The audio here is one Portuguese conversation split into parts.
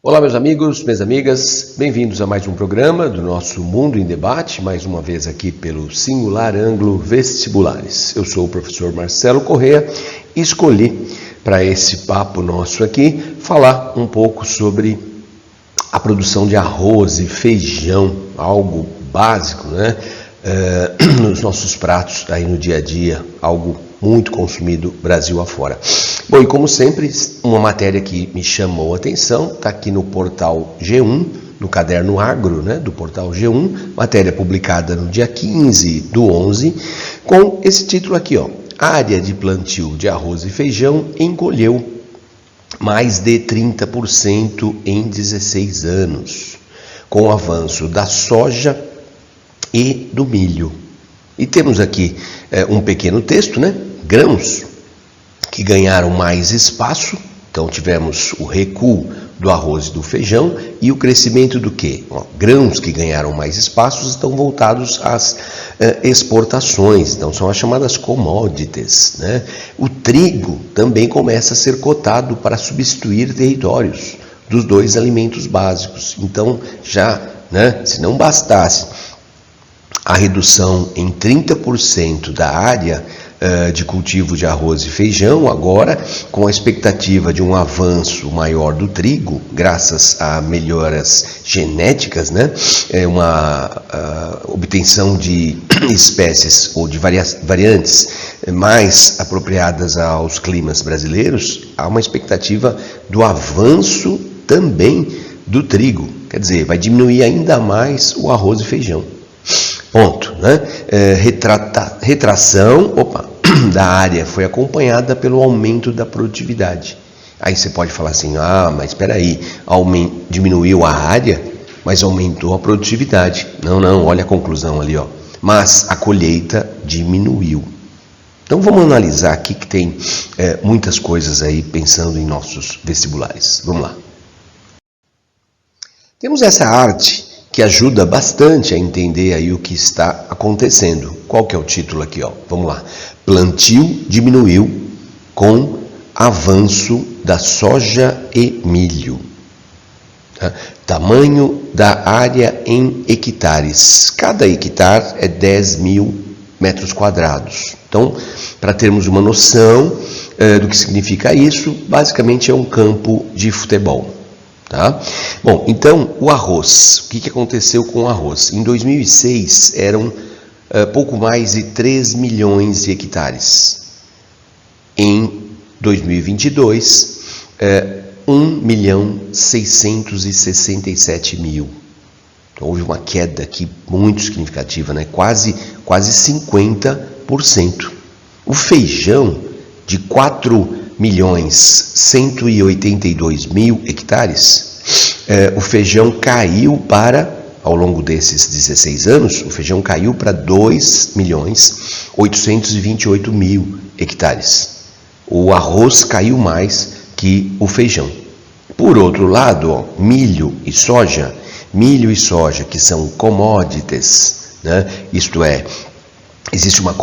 Olá, meus amigos, minhas amigas, bem-vindos a mais um programa do nosso Mundo em Debate, mais uma vez aqui pelo Singular Ângulo Vestibulares. Eu sou o professor Marcelo Corrêa e escolhi para esse papo nosso aqui falar um pouco sobre a produção de arroz e feijão, algo básico, né? Nos nossos pratos aí no dia a dia, algo muito consumido Brasil afora. Bom, e como sempre, uma matéria que me chamou a atenção, está aqui no portal G1, no caderno Agro, né, do portal G1, matéria publicada no dia 15/11, com esse título aqui, ó: área de plantio de arroz e feijão encolheu mais de 30% em 16 anos, com o avanço da soja e do milho. E temos aqui um pequeno texto, né? Grãos que ganharam mais espaço, então tivemos o recuo do arroz e do feijão e o crescimento do quê? Grãos que ganharam mais espaços estão voltados às exportações, então são as chamadas commodities, né? O trigo também começa a ser cotado para substituir territórios dos dois alimentos básicos. Então já, né, se não bastasse a redução em 30% da área de cultivo de arroz e feijão, agora com a expectativa de um avanço maior do trigo, graças a melhoras genéticas, né? Uma obtenção de espécies ou de variantes mais apropriadas aos climas brasileiros, há uma expectativa do avanço também do trigo, quer dizer, vai diminuir ainda mais o arroz e feijão. Ponto, né? Retração da área foi acompanhada pelo aumento da produtividade. Aí você pode falar assim, mas espera aí, diminuiu a área, mas aumentou a produtividade. Não, olha a conclusão ali, ó. Mas a colheita diminuiu. Então vamos analisar aqui que tem muitas coisas aí pensando em nossos vestibulares. Vamos lá. Temos essa arte que ajuda bastante a entender aí o que está acontecendo. Qual que é o título aqui, ó? Vamos lá. Plantio diminuiu com avanço da soja e milho. Tamanho da área em hectares. Cada hectare é 10.000 metros quadrados. Então, para termos uma noção do que significa isso, basicamente é um campo de futebol. Tá? Bom, então o arroz, o que aconteceu com o arroz? Em 2006 eram pouco mais de 3 milhões de hectares. Em 2022, 1.667.000. Então houve uma queda aqui muito significativa, né? Quase 50%. O feijão de 4.182.000 hectares, o feijão caiu ao longo desses 16 anos, o feijão caiu para 2.828.000 hectares. O arroz caiu mais que o feijão. Por outro lado, milho e soja, que são commodities, né? Isto é, existe uma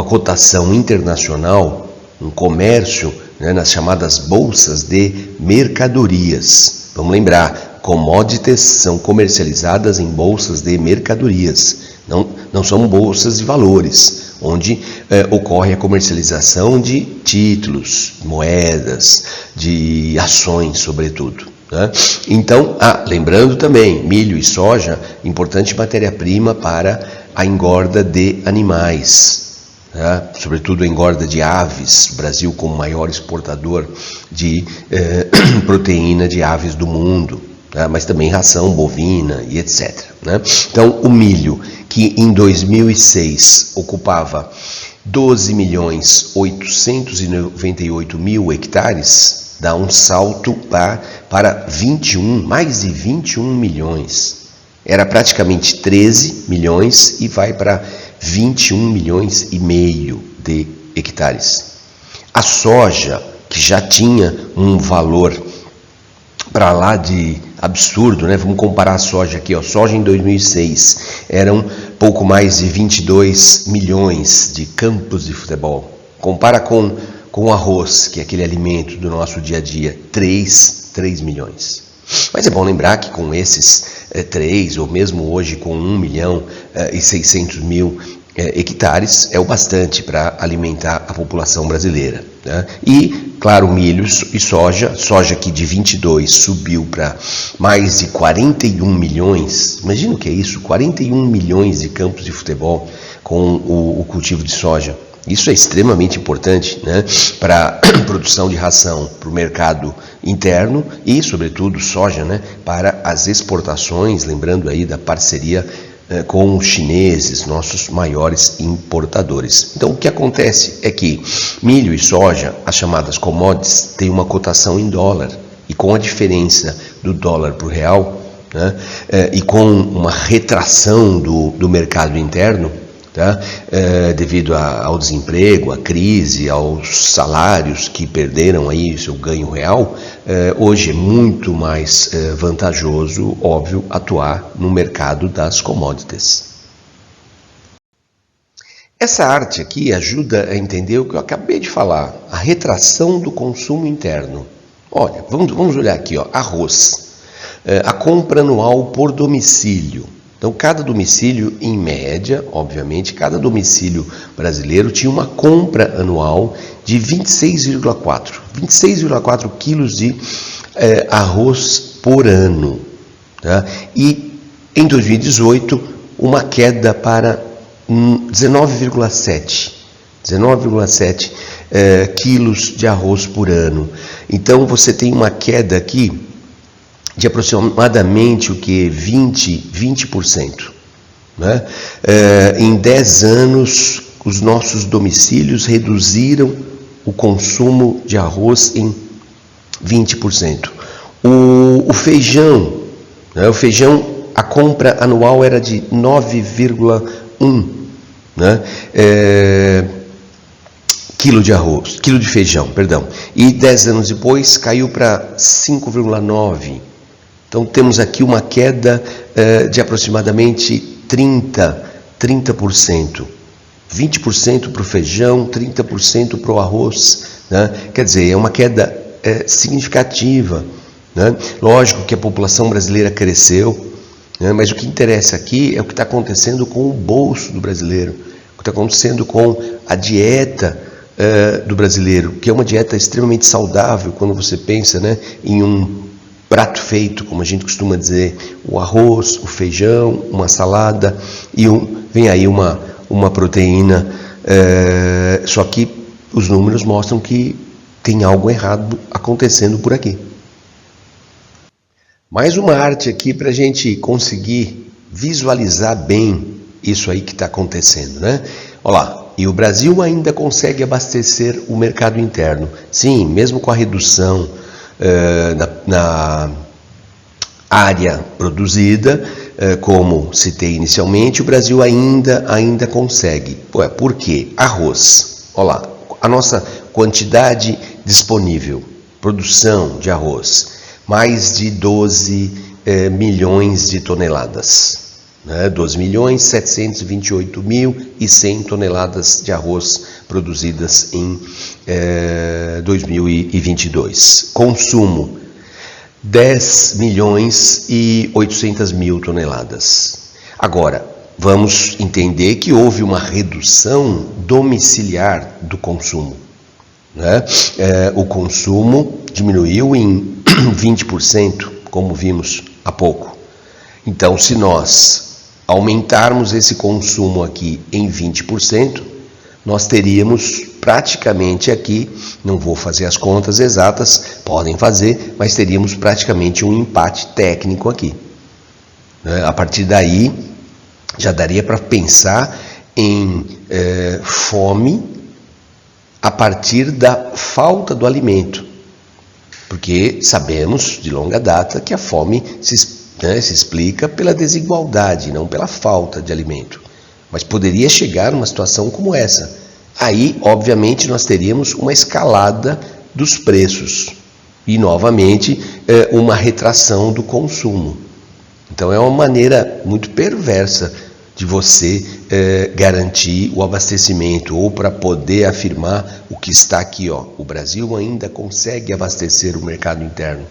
cotação internacional, um comércio, né, nas chamadas bolsas de mercadorias. Vamos lembrar, commodities são comercializadas em bolsas de mercadorias, não são bolsas de valores, onde ocorre a comercialização de títulos, moedas, de ações, sobretudo. Né? Então, lembrando também, milho e soja, importante matéria-prima para a engorda de animais. Sobretudo a engorda de aves, o Brasil como maior exportador de proteína de aves do mundo, mas também ração bovina e etc. Então o milho, que em 2006 ocupava 12.898.000 hectares, dá um salto para mais de 21 milhões. Era praticamente 13 milhões e vai para 21 milhões e meio de hectares. A soja, que já tinha um valor para lá de absurdo, né? Vamos comparar a soja aqui, ó. Soja em 2006 eram pouco mais de 22 milhões de campos de futebol. Compara com o arroz, que é aquele alimento do nosso dia a dia, 3 milhões. Mas é bom lembrar que com esses 3, ou mesmo hoje com 1.600.000 hectares, é o bastante para alimentar a população brasileira, né? E, claro, milho e soja que de 22 subiu para mais de 41 milhões, imagina o que é isso, 41 milhões de campos de futebol com o cultivo de soja. Isso é extremamente importante, né, para a produção de ração para o mercado interno e, sobretudo, soja, né, para as exportações, lembrando aí da parceria com os chineses, nossos maiores importadores. Então, o que acontece é que milho e soja, as chamadas commodities, têm uma cotação em dólar, e com a diferença do dólar para o real, né, e com uma retração do mercado interno, tá? Devido ao desemprego, à crise, aos salários que perderam aí seu ganho real, hoje é muito mais vantajoso, óbvio, atuar no mercado das commodities. Essa arte aqui ajuda a entender o que eu acabei de falar, a retração do consumo interno. Olha, vamos olhar aqui, ó, arroz, a compra anual por domicílio. Então, cada domicílio, em média, obviamente, cada domicílio brasileiro tinha uma compra anual de 26,4 quilos de arroz por ano. Tá? E, em 2018, uma queda para 19,7 quilos de arroz por ano. Então, você tem uma queda aqui de aproximadamente o que? 20%. Né? Em 10 anos, os nossos domicílios reduziram o consumo de arroz em 20%. O feijão, né? O feijão, a compra anual era de 9,1, né? Quilo de feijão, perdão. E 10 anos depois caiu para 5,9. Então, temos aqui uma queda de aproximadamente 30%. 20% para o feijão, 30% para o arroz. Né? Quer dizer, é uma queda significativa. Né? Lógico que a população brasileira cresceu, né? Mas o que interessa aqui é o que está acontecendo com o bolso do brasileiro, o que está acontecendo com a dieta do brasileiro, que é uma dieta extremamente saudável quando você pensa, né, em um prato feito, como a gente costuma dizer, o arroz, o feijão, uma salada e vem aí uma proteína, só que os números mostram que tem algo errado acontecendo por aqui. Mais uma arte aqui para a gente conseguir visualizar bem isso aí que está acontecendo, né? Olha lá, e o Brasil ainda consegue abastecer o mercado interno. Sim, mesmo com a redução na área produzida, como citei inicialmente, o Brasil ainda consegue. Por quê? Arroz. Olha lá, a nossa quantidade disponível, produção de arroz, mais de 12 milhões de toneladas. 12.728.100 toneladas de arroz produzidas em 2022. Consumo, 10.800.000 toneladas. Agora, vamos entender que houve uma redução domiciliar do consumo. Né? O consumo diminuiu em 20%, como vimos há pouco. Então, se nós aumentarmos esse consumo aqui em 20%, nós teríamos praticamente aqui, não vou fazer as contas exatas, podem fazer, mas teríamos praticamente um empate técnico aqui. A partir daí, já daria para pensar em fome a partir da falta do alimento, porque sabemos de longa data que a fome se explica pela desigualdade, não pela falta de alimento. Mas poderia chegar numa situação como essa. Aí, obviamente, nós teríamos uma escalada dos preços e, novamente, uma retração do consumo. Então, é uma maneira muito perversa de você garantir o abastecimento, ou para poder afirmar o que está aqui, ó, o Brasil ainda consegue abastecer o mercado interno.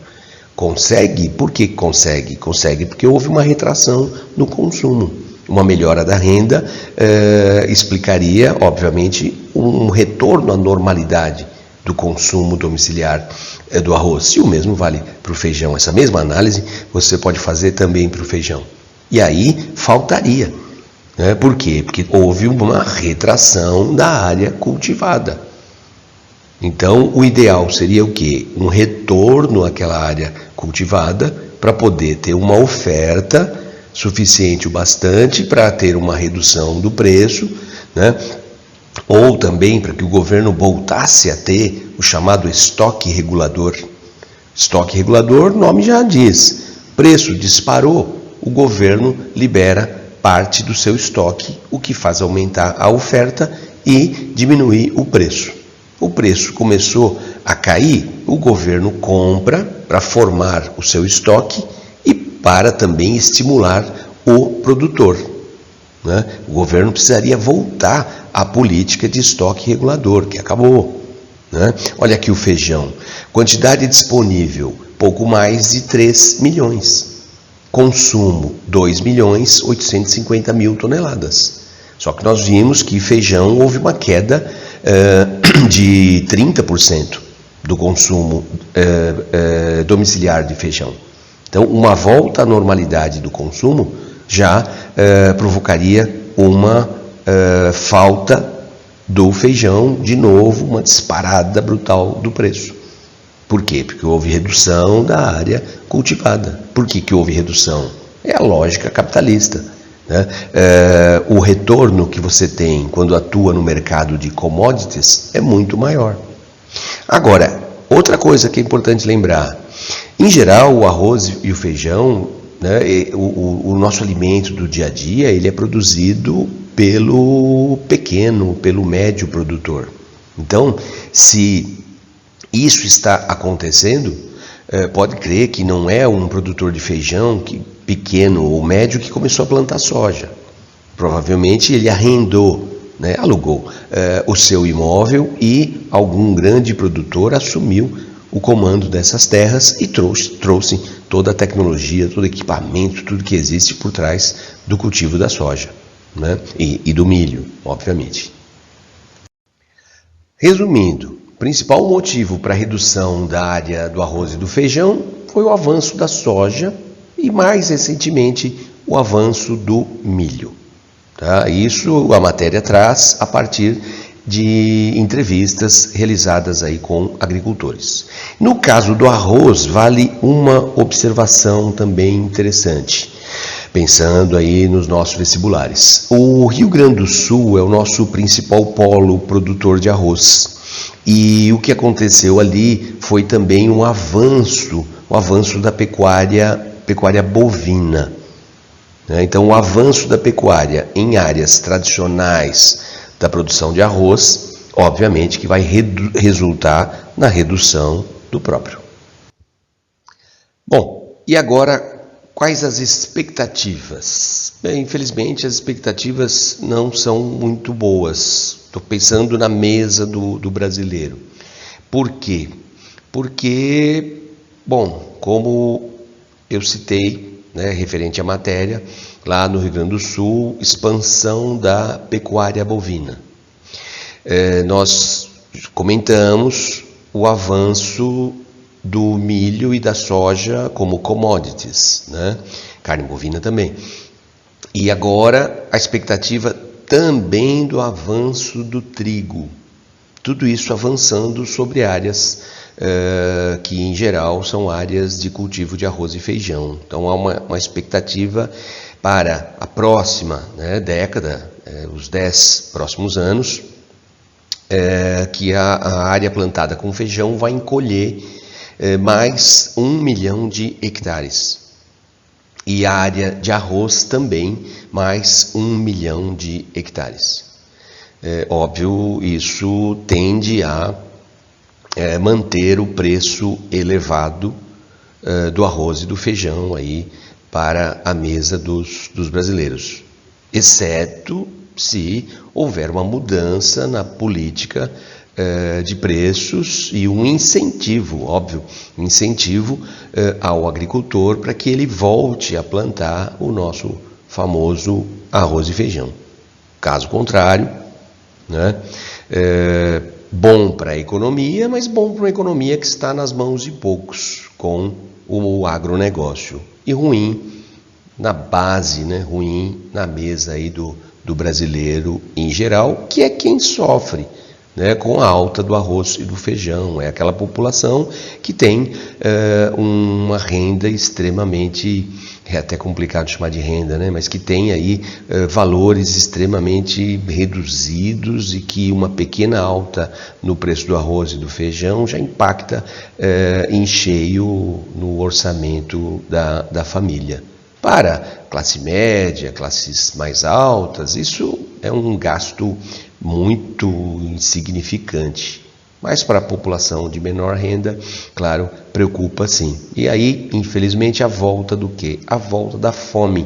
Consegue? Por que consegue? Consegue porque houve uma retração no consumo. Uma melhora da renda explicaria, obviamente, um retorno à normalidade do consumo domiciliar do arroz. E o mesmo vale para o feijão. Essa mesma análise você pode fazer também para o feijão. E aí faltaria. Por quê? Porque houve uma retração da área cultivada. Então, o ideal seria o quê? Um retorno àquela área cultivada para poder ter uma oferta suficiente o bastante para ter uma redução do preço, né? Ou também para que o governo voltasse a ter o chamado estoque regulador. Estoque regulador, o nome já diz, preço disparou, o governo libera parte do seu estoque, o que faz aumentar a oferta e diminuir o preço. O preço começou a cair, o governo compra para formar o seu estoque e para também estimular o produtor. Né? O governo precisaria voltar à política de estoque regulador, que acabou. Né? Olha aqui o feijão, quantidade disponível, pouco mais de 3 milhões. Consumo, 2.850.000 toneladas. Só que nós vimos que feijão houve uma queda de 30% do consumo domiciliar de feijão. Então, uma volta à normalidade do consumo já provocaria uma falta do feijão, de novo, uma disparada brutal do preço. Por quê? Porque houve redução da área cultivada. Por que houve redução? É a lógica capitalista. Né? O retorno que você tem quando atua no mercado de commodities é muito maior. Agora, outra coisa que é importante lembrar, em geral o arroz e o feijão, né, o nosso alimento do dia a dia, ele é produzido pelo pequeno, pelo médio produtor. Então, se isso está acontecendo, pode crer que não é um produtor de feijão pequeno ou médio que começou a plantar soja. Provavelmente ele arrendou, né, alugou o seu imóvel e algum grande produtor assumiu o comando dessas terras e trouxe toda a tecnologia, todo o equipamento, tudo que existe por trás do cultivo da soja, né, e do milho, obviamente. Resumindo, o principal motivo para a redução da área do arroz e do feijão foi o avanço da soja e, mais recentemente, o avanço do milho. Tá? Isso a matéria traz a partir de entrevistas realizadas aí com agricultores. No caso do arroz, vale uma observação também interessante, pensando aí nos nossos vestibulares. O Rio Grande do Sul é o nosso principal polo produtor de arroz. E o que aconteceu ali foi também um avanço da pecuária bovina. Então, o avanço da pecuária em áreas tradicionais da produção de arroz, obviamente que vai resultar na redução do próprio. Bom, e agora, quais as expectativas? Bem, infelizmente, as expectativas não são muito boas. Estou pensando na mesa do brasileiro. Por quê? Porque, bom, como eu citei, né, referente à matéria, lá no Rio Grande do Sul, expansão da pecuária bovina. Nós comentamos o avanço do milho e da soja como commodities, né? Carne bovina também. E agora a expectativa também do avanço do trigo. Tudo isso avançando sobre áreas que em geral são áreas de cultivo de arroz e feijão. Então há uma expectativa para a próxima, né, década, os 10 próximos anos, que a área plantada com feijão vai encolher mais 1 milhão de hectares. E a área de arroz também mais 1 milhão de hectares. Óbvio, isso tende a manter o preço elevado do arroz e do feijão aí para a mesa dos brasileiros, exceto se houver uma mudança na política de preços e um incentivo, óbvio, ao agricultor para que ele volte a plantar o nosso famoso arroz e feijão. Caso contrário, né, bom para a economia, mas bom para uma economia que está nas mãos de poucos com o agronegócio, e ruim na base, né, ruim na mesa aí do brasileiro em geral, que é quem sofre, né, com a alta do arroz e do feijão. É aquela população que tem uma renda extremamente, é até complicado chamar de renda, né, mas que tem aí valores extremamente reduzidos, e que uma pequena alta no preço do arroz e do feijão já impacta em cheio no orçamento da família. Para classe média, classes mais altas, isso é um gasto muito insignificante. Mas para a população de menor renda, claro, preocupa sim. E aí, infelizmente, a volta do quê? A volta da fome.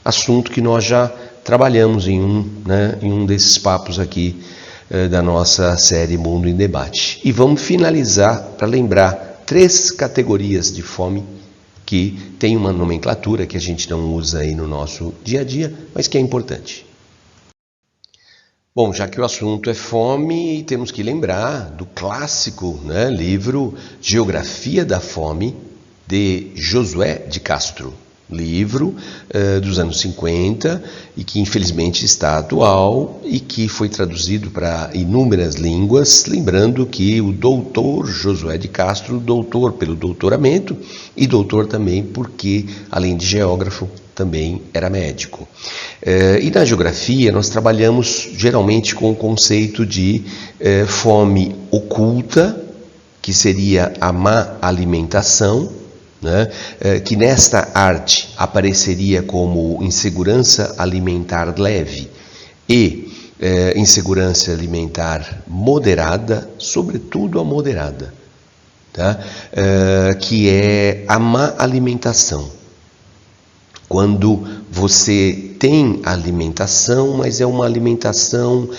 Assunto que nós já trabalhamos em um desses papos aqui da nossa série Mundo em Debate. E vamos finalizar para lembrar 3 categorias de fome que tem uma nomenclatura que a gente não usa aí no nosso dia a dia, mas que é importante. Bom, já que o assunto é fome, temos que lembrar do clássico, né, livro Geografia da Fome, de Josué de Castro. Livro dos anos 50 e que infelizmente está atual e que foi traduzido para inúmeras línguas, lembrando que o doutor Josué de Castro, doutor pelo doutoramento e doutor também porque, além de geógrafo, também era médico. E na geografia nós trabalhamos geralmente com o conceito de fome oculta, que seria a má alimentação, né, que nesta arte apareceria como insegurança alimentar leve e insegurança alimentar moderada, sobretudo a moderada, tá? Que é a má alimentação. Quando você tem alimentação, mas é uma alimentação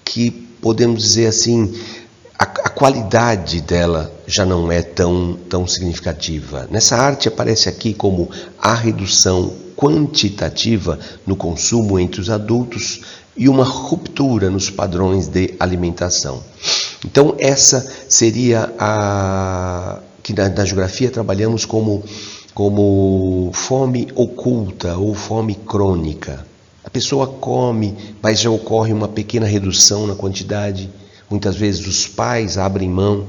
que podemos dizer assim, a qualidade dela já não é tão significativa. Nessa arte aparece aqui como a redução quantitativa no consumo entre os adultos e uma ruptura nos padrões de alimentação. Então essa seria a que na geografia trabalhamos como fome oculta ou fome crônica. A pessoa come, mas já ocorre uma pequena redução na quantidade. Muitas vezes os pais abrem mão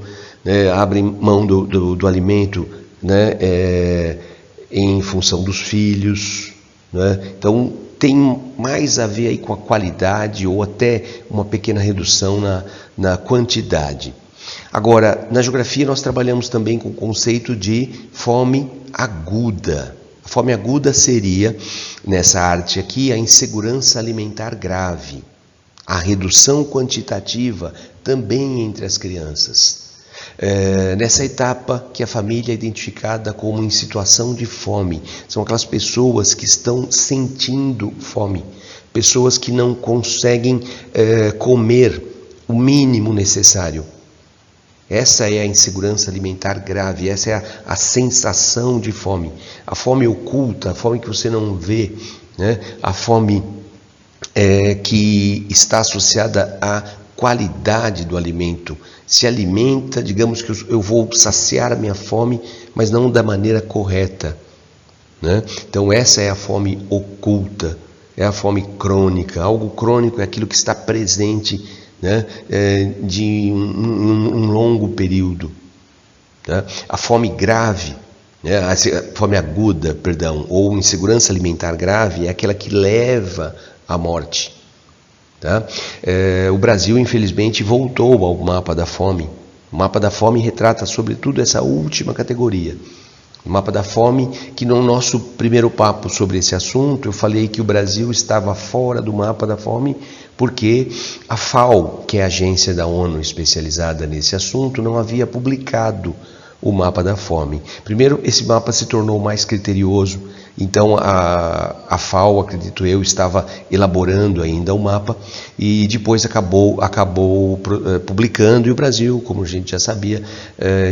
do alimento, né, em função dos filhos, né? Então tem mais a ver aí com a qualidade ou até uma pequena redução na quantidade. Agora, na geografia nós trabalhamos também com o conceito de fome aguda. A fome aguda seria, nessa arte aqui, a insegurança alimentar grave. A redução quantitativa também entre as crianças. Nessa etapa que a família é identificada como em situação de fome, são aquelas pessoas que estão sentindo fome, pessoas que não conseguem comer o mínimo necessário. Essa é a insegurança alimentar grave, essa é a sensação de fome. A fome oculta, a fome que você não vê, né? A fome que está associada à qualidade do alimento. Se alimenta, digamos que eu vou saciar a minha fome, mas não da maneira correta, né? Então essa é a fome oculta, é a fome crônica. Algo crônico é aquilo que está presente, né, de um longo período, tá? A fome grave, né, a fome aguda, perdão, ou insegurança alimentar grave é aquela que leva à morte, tá? O Brasil, infelizmente, voltou ao mapa da fome. O mapa da fome retrata, sobretudo, essa última categoria. O mapa da fome, que no nosso primeiro papo sobre esse assunto, eu falei que o Brasil estava fora do mapa da fome porque a FAO, que é a agência da ONU especializada nesse assunto, não havia publicado o mapa da fome. Primeiro, esse mapa se tornou mais criterioso, então a FAO, acredito eu, estava elaborando ainda o mapa e depois acabou publicando, e o Brasil, como a gente já sabia,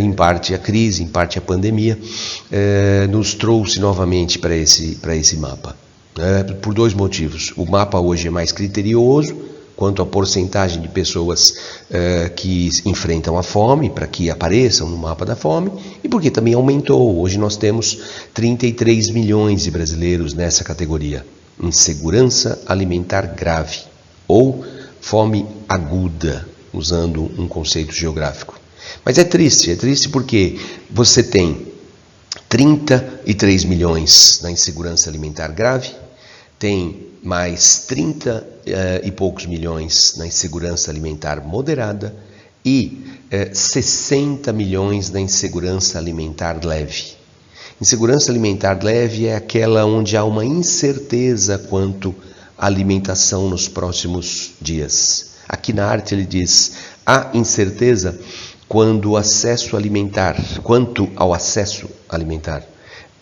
em parte a crise, em parte a pandemia, nos trouxe novamente para esse mapa. Por dois motivos. O mapa hoje é mais criterioso quanto à porcentagem de pessoas que enfrentam a fome, para que apareçam no mapa da fome, e porque também aumentou. Hoje nós temos 33 milhões de brasileiros nessa categoria, insegurança alimentar grave, ou fome aguda, usando um conceito geográfico. Mas é triste porque você tem 33 milhões na insegurança alimentar grave, tem mais 30 e poucos milhões na insegurança alimentar moderada e 60 milhões na insegurança alimentar leve. Insegurança alimentar leve é aquela onde há uma incerteza quanto à alimentação nos próximos dias. Aqui na arte ele diz, há incerteza quanto ao acesso alimentar.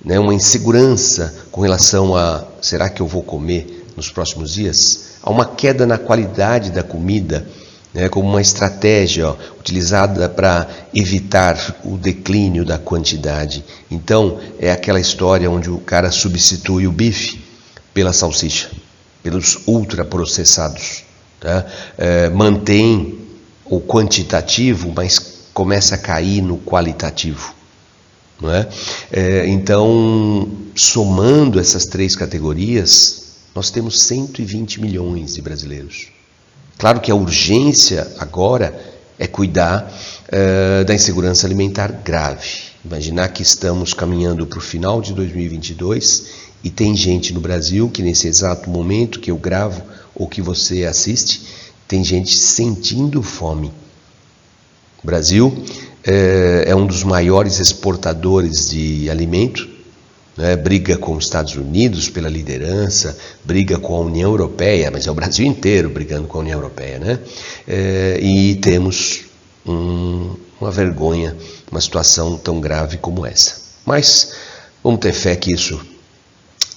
Uma insegurança com relação a, será que eu vou comer nos próximos dias? Há uma queda na qualidade da comida, como uma estratégia utilizada para evitar o declínio da quantidade. Então, é aquela história onde o cara substitui o bife pela salsicha, pelos ultraprocessados. Mantém o quantitativo, mas começa a cair no qualitativo. Então, somando essas três categorias, nós temos 120 milhões de brasileiros. Claro que a urgência agora é cuidar da insegurança alimentar grave. Imaginar que estamos caminhando para o final de 2022 e tem gente no Brasil que nesse exato momento que eu gravo ou que você assiste, tem gente sentindo fome. O Brasil é um dos maiores exportadores de alimento, briga com os Estados Unidos pela liderança, briga com a União Europeia, mas é o Brasil inteiro brigando com a União Europeia, e temos uma vergonha, uma situação tão grave como essa. Mas vamos ter fé que isso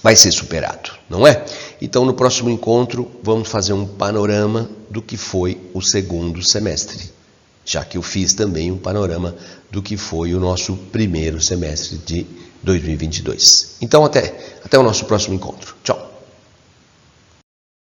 vai ser superado, não é? Então, no próximo encontro, vamos fazer um panorama do que foi o segundo semestre, já que eu fiz também um panorama do que foi o nosso primeiro semestre de 2022. Então, até o nosso próximo encontro. Tchau!